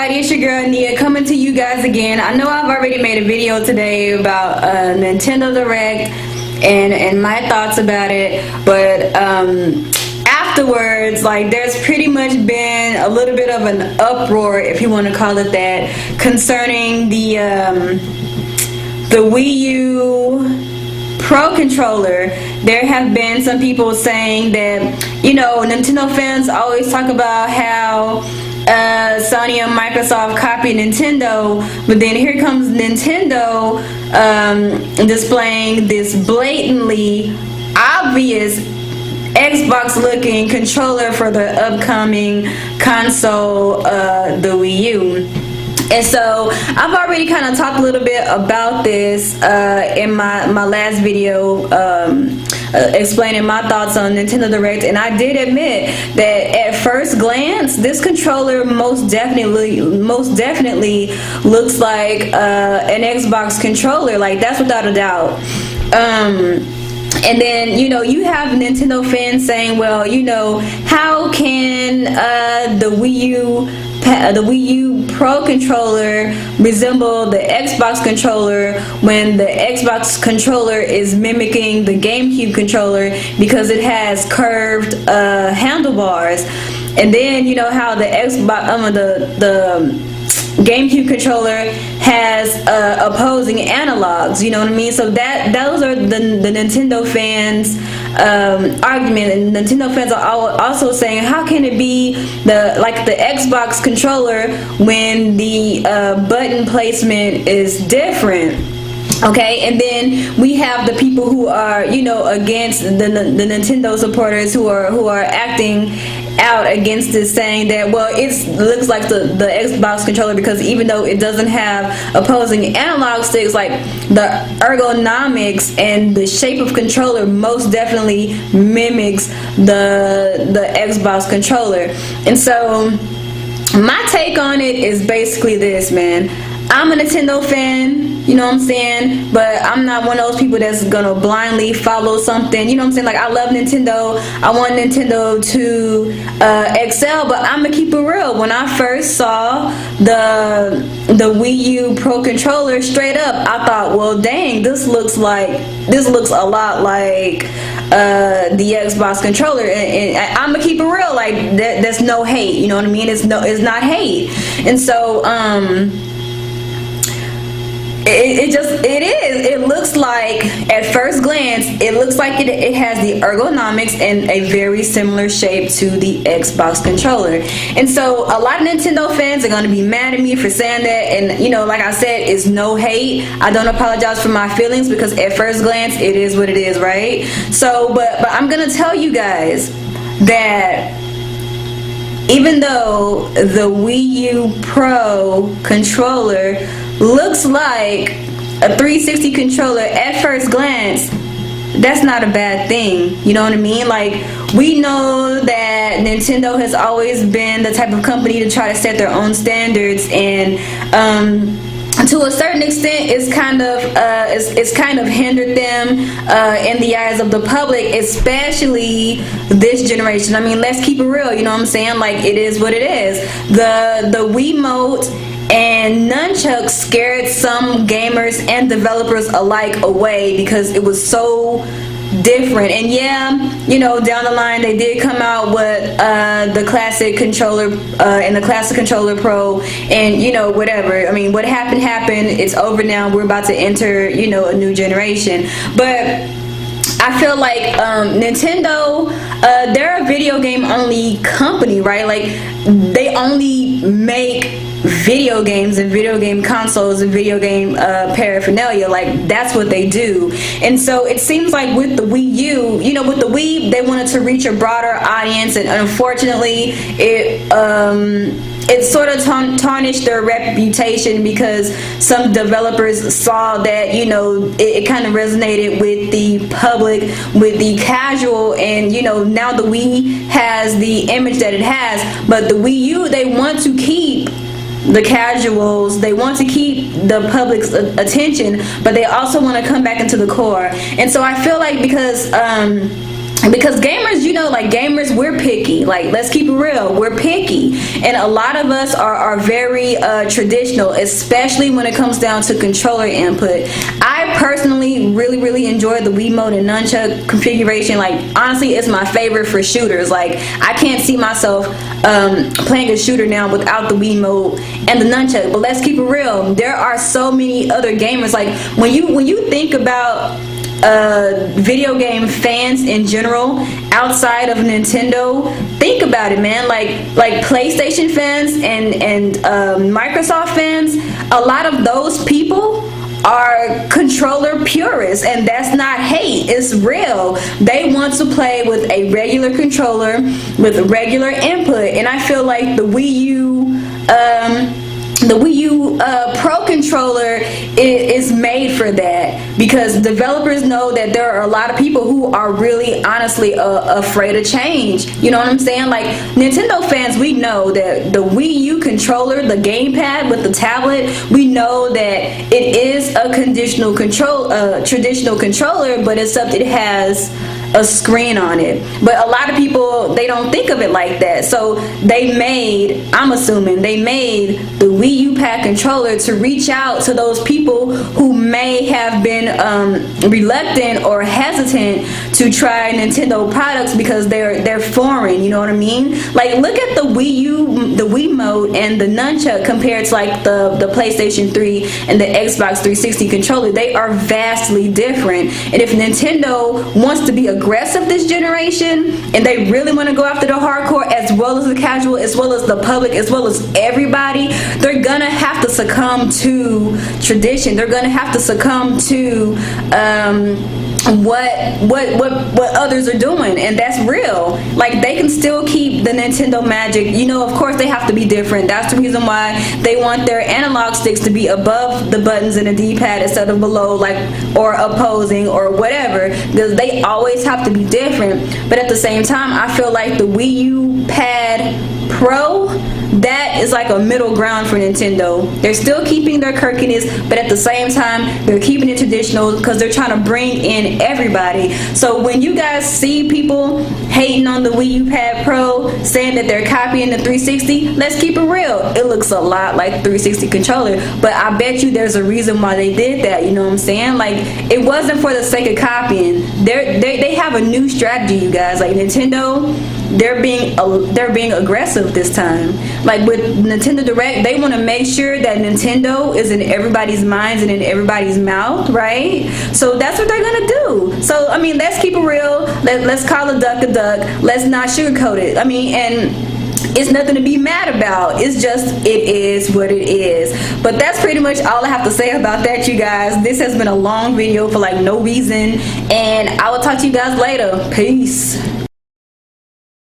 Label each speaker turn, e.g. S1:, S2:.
S1: everybody, it's your girl Nia coming to you guys again. I know I've already made a video today about Nintendo Direct and my thoughts about it, but afterwards, like, there's pretty much been a little bit of an uproar, if you want to call it that, concerning the Wii U Pro controller. There have been some people saying that, you know, Nintendo fans always talk about how Sony and Microsoft copied Nintendo, but then here comes Nintendo displaying this blatantly obvious Xbox looking controller for the upcoming console, the Wii U. And so I've already kind of talked a little bit about this in my last video, explaining my thoughts on Nintendo Direct, and I did admit that at first glance this controller most definitely looks like an Xbox controller. Like, that's without a doubt. And then, you know, you have Nintendo fans saying, well, you know, how can the Wii U Pro controller resemble the Xbox controller when the Xbox controller is mimicking the GameCube controller because it has curved handlebars? And then, you know, how the Xbox, the GameCube controller has opposing analogs, you know what I mean? So those are the Nintendo fans' argument, and Nintendo fans are also saying, how can it be the Xbox controller when the button placement is different? Okay, and then we have the people who are, you know, against the Nintendo supporters who are acting out against this, saying that, well, it looks like the Xbox controller because even though it doesn't have opposing analog sticks, like, the ergonomics and the shape of controller most definitely mimics the Xbox controller. And so my take on it is basically this, man. I'm a Nintendo fan, you know what I'm saying, but I'm not one of those people that's gonna blindly follow something, you know what I'm saying? Like, I love Nintendo, I want Nintendo to excel, but I'm gonna keep it real. When I first saw the Wii U Pro controller, straight up, I thought, well, dang, this looks a lot like the Xbox controller, and I'm gonna keep it real. Like, that's no hate, you know what I mean? It's not hate. And so it looks like, at first glance, it looks like it has the ergonomics and a very similar shape to the Xbox controller. And so a lot of Nintendo fans are going to be mad at me for saying that, and, you know, like I said, it's no hate. I don't apologize for my feelings, because at first glance it is what it is, right? So but I'm going to tell you guys that even though the Wii U Pro controller looks like a 360 controller at first glance, that's not a bad thing, you know what I mean? Like, we know that Nintendo has always been the type of company to try to set their own standards, and to a certain extent it's kind of hindered them in the eyes of the public, especially this generation. I mean, let's keep it real, you know what I'm saying? Like, it is what it is. The Wiimote and nunchucks scared some gamers and developers alike away because it was so different. And yeah, you know, down the line they did come out with the classic controller and the classic controller Pro, and, you know, whatever. I mean, what happened, it's over now. We're about to enter, you know, a new generation. But I feel like Nintendo, they're a video game only company, right? Like, they only make video games and video game consoles and video game paraphernalia. Like, that's what they do. And so it seems like with the Wii U, you know, with the Wii, they wanted to reach a broader audience, and unfortunately it sort of tarnished their reputation, because some developers saw that, you know, it kind of resonated with the public, with the casual, and, you know, now the Wii has the image that it has, but the Wii U, they want to keep the casuals, they want to keep the public's attention, but they also want to come back into the core. And so I feel like, because because gamers, you know, like gamers, we're picky. Like, let's keep it real, we're picky, and a lot of us are very traditional, especially when it comes down to controller input. I personally really enjoy the Wiimote and nunchuck configuration. Like, honestly, it's my favorite for shooters. Like, I can't see myself playing a shooter now without the Wiimote and the nunchuck. But let's keep it real, there are so many other gamers. Like, when you think about video game fans in general outside of Nintendo, think about it, man. Like PlayStation fans and Microsoft fans, a lot of those people are controller purists, and that's not hate, it's real. They want to play with a regular controller with regular input, and I feel like the Wii U Pro controller is made for that, because developers know that there are a lot of people who are really honestly afraid of change. You know what I'm saying? Like, Nintendo fans, we know that the Wii U controller, the gamepad with the tablet, we know that it is a traditional controller, but except it has a screen on it. But a lot of people, they don't think of it like that. So I'm assuming they made the Wii U Pad controller to reach out to those people who may have been reluctant or hesitant to try Nintendo products because they're foreign. You know what I mean? Like, look at the Wii U, the Wiimote, and the nunchuck compared to like the PlayStation 3 and the Xbox 360 controller. They are vastly different. And if Nintendo wants to be aggressive this generation, and they really want to go after the hardcore as well as the casual, as well as the public, as well as everybody, they're gonna have to succumb to tradition. They're gonna have to succumb to what others are doing, and that's real. Like, they can still keep the Nintendo magic. You know, of course they have to be different. That's the reason why they want their analog sticks to be above the buttons in the D-pad instead of below, like, or opposing or whatever, because they always have to be different. But at the same time, I feel like the Wii U Pad Pro, that is like a middle ground for Nintendo. They're still keeping their quirkiness, but at the same time, they're keeping it traditional because they're trying to bring in everybody. So when you guys see people hating on the Wii U Pad Pro, saying that they're copying the 360, let's keep it real. It looks a lot like 360 controller, but I bet you there's a reason why they did that. You know what I'm saying? Like, it wasn't for the sake of copying. They have a new strategy, you guys. Like, Nintendo, they're being aggressive this time. Like, with Nintendo Direct, they want to make sure that Nintendo is in everybody's minds and in everybody's mouth, right? So that's what they're gonna do. So, I mean, let's keep it real. Let's call a duck a duck. Let's not sugarcoat it. I mean, and it's nothing to be mad about. It's just, it is what it is. But that's pretty much all I have to say about that, you guys. This has been a long video for like no reason, and I will talk to you guys later. Peace.